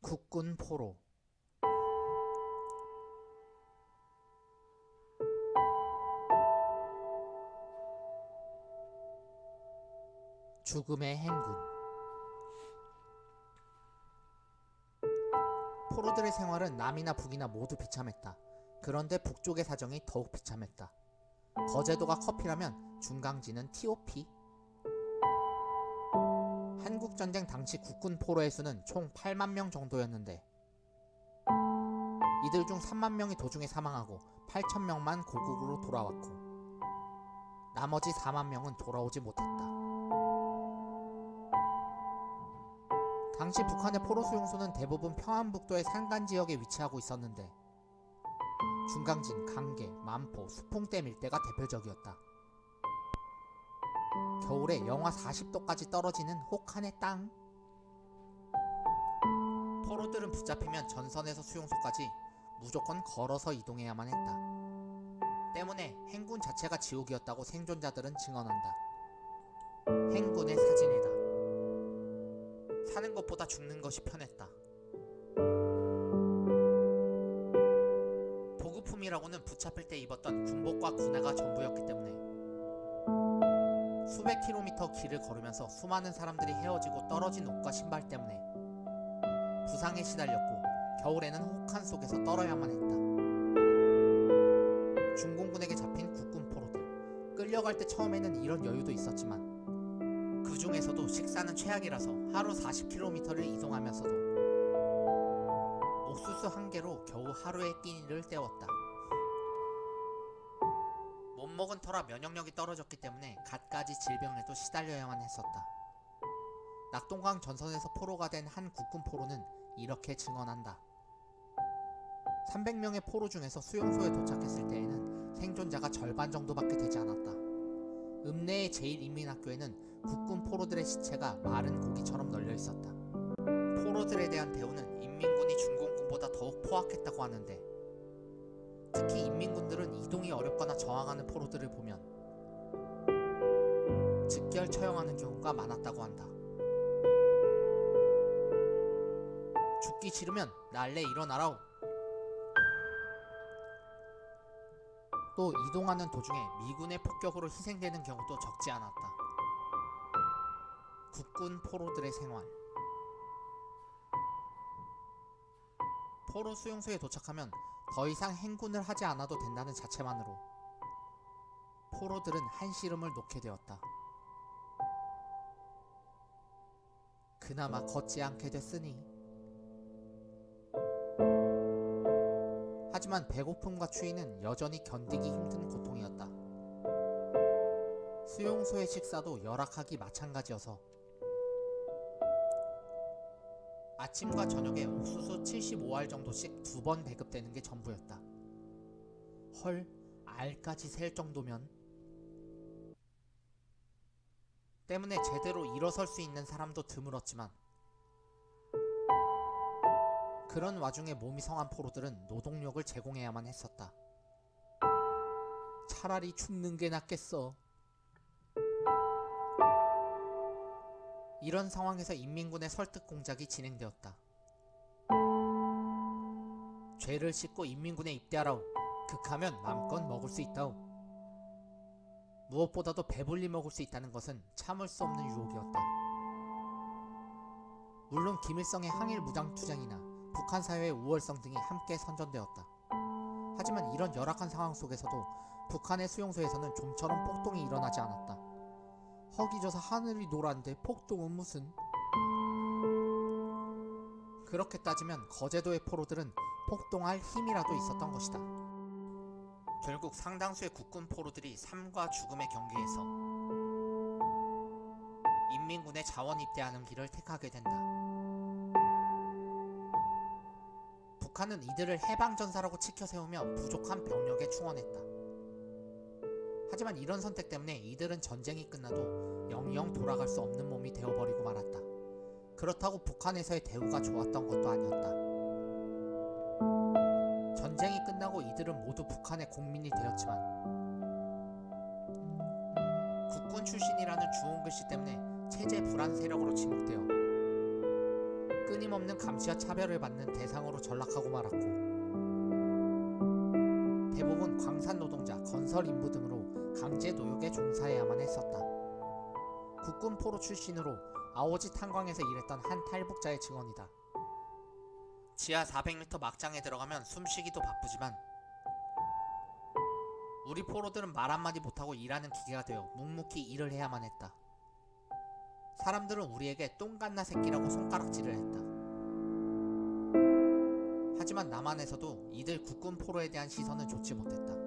국군 포로. 죽음의 행군. 포로들의 생활은 남이나 북이나 모두 비참했다. 그런데 북쪽의 사정이 더욱 비참했다. 거제도가 커피라면 중강지는 TOP. 한국전쟁 당시 국군 포로의 수는 총 8만 명 정도였는데 이들 중 3만 명이 도중에 사망하고 8천 명만 고국으로 돌아왔고 나머지 4만 명은 돌아오지 못했다. 당시 북한의 포로 수용소는 대부분 평안북도의 산간지역에 위치하고 있었는데 중강진, 강계, 만포, 수풍댐 일대가 대표적이었다. 겨울에 영하 40도까지 떨어지는 혹한의 땅. 포로들은 붙잡히면 전선에서 수용소까지 무조건 걸어서 이동해야만 했다. 때문에 행군 자체가 지옥이었다고 생존자들은 증언한다. 행군의 사진이다. 사는 것보다 죽는 것이 편했다. 보급품이라고는 붙잡힐 때 입었던 군복과 군화가 전부였기 때문에 수백 킬로미터 길을 걸으면서 수많은 사람들이 헤어지고 떨어진 옷과 신발 때문에 부상에 시달렸고 겨울에는 혹한 속에서 떨어야만 했다. 중공군에게 잡힌 국군 포로들. 끌려갈 때 처음에는 이런 여유도 있었지만 그 중에서도 식사는 최악이라서 하루 40km를 이동하면서도 옥수수 한 개로 겨우 하루의 끼니를 때웠다. 못 먹은 터라 면역력이 떨어졌기 때문에 갖가지 질병에도 시달려야만 했었다. 낙동강 전선에서 포로가 된 한 국군 포로는 이렇게 증언한다. 300명의 포로 중에서 수용소에 도착했을 때에는 생존자가 절반 정도밖에 되지 않았다. 읍내의 제1인민학교에는 국군 포로들의 시체가 마른 고기처럼 널려 있었다. 포로들에 대한 대우는 인민군이 중공군보다 더욱 포악했다고 하는데 특히 인민군들은 이동이 어렵거나 저항하는 포로들을 보면 즉결 처형하는 경우가 많았다고 한다. 죽기 싫으면 날래 일어나라우. 또 이동하는 도중에 미군의 폭격으로 희생되는 경우도 적지 않았다. 국군 포로들의 생활. 포로 수용소에 도착하면 더 이상 행군을 하지 않아도 된다는 자체만으로 포로들은 한시름을 놓게 되었다. 그나마 걷지 않게 됐으니. 하지만 배고픔과 추위는 여전히 견디기 힘든 고통이었다. 수용소의 식사도 열악하기 마찬가지여서 아침과 저녁에 옥수수 75알 정도씩 2번 배급되는 게 전부였다. 헐, 알까지 셀 정도면. 때문에 제대로 일어설 수 있는 사람도 드물었지만 그런 와중에 몸이 성한 포로들은 노동력을 제공해야만 했었다. 차라리 죽는 게 낫겠어. 이런 상황에서 인민군의 설득 공작이 진행되었다. 죄를 씻고 인민군에 입대하라우. 극하면 맘껏 먹을 수 있다우. 무엇보다도 배불리 먹을 수 있다는 것은 참을 수 없는 유혹이었다. 물론 김일성의 항일 무장투쟁이나 북한 사회의 우월성 등이 함께 선전되었다. 하지만 이런 열악한 상황 속에서도 북한의 수용소에서는 좀처럼 폭동이 일어나지 않았다. 허기져서 하늘이 노란데 폭동은 무슨. 그렇게 따지면 거제도의 포로들은 폭동할 힘이라도 있었던 것이다. 결국 상당수의 국군 포로들이 삶과 죽음의 경계에서 인민군에 자원 입대하는 길을 택하게 된다. 북한은 이들을 해방전사라고 치켜세우며 부족한 병력에 충원했다. 하지만 이런 선택 때문에 이들은 전쟁이 끝나도 영영 돌아갈 수 없는 몸이 되어버리고 말았다. 그렇다고 북한에서의 대우가 좋았던 것도 아니었다. 전쟁이 끝나고 이들은 모두 북한의 국민이 되었지만 국군 출신이라는 주홍글씨 때문에 체제 불안 세력으로 지목되어 끊임없는 감시와 차별을 받는 대상으로 전락하고 말았고, 대부분 광산 노동자, 건설 인부 등으로 강제 노역에 종사해야만 했었다. 국군 포로 출신으로 아오지 탄광에서 일했던 한 탈북자의 증언이다. 지하 400m 막장에 들어가면 숨쉬기도 바쁘지만 우리 포로들은 말 한마디 못하고 일하는 기계가 되어 묵묵히 일을 해야만 했다. 사람들은 우리에게 똥갓나 새끼라고 손가락질을 했다. 하지만 남한에서도 이들 국군 포로에 대한 시선은 좋지 못했다.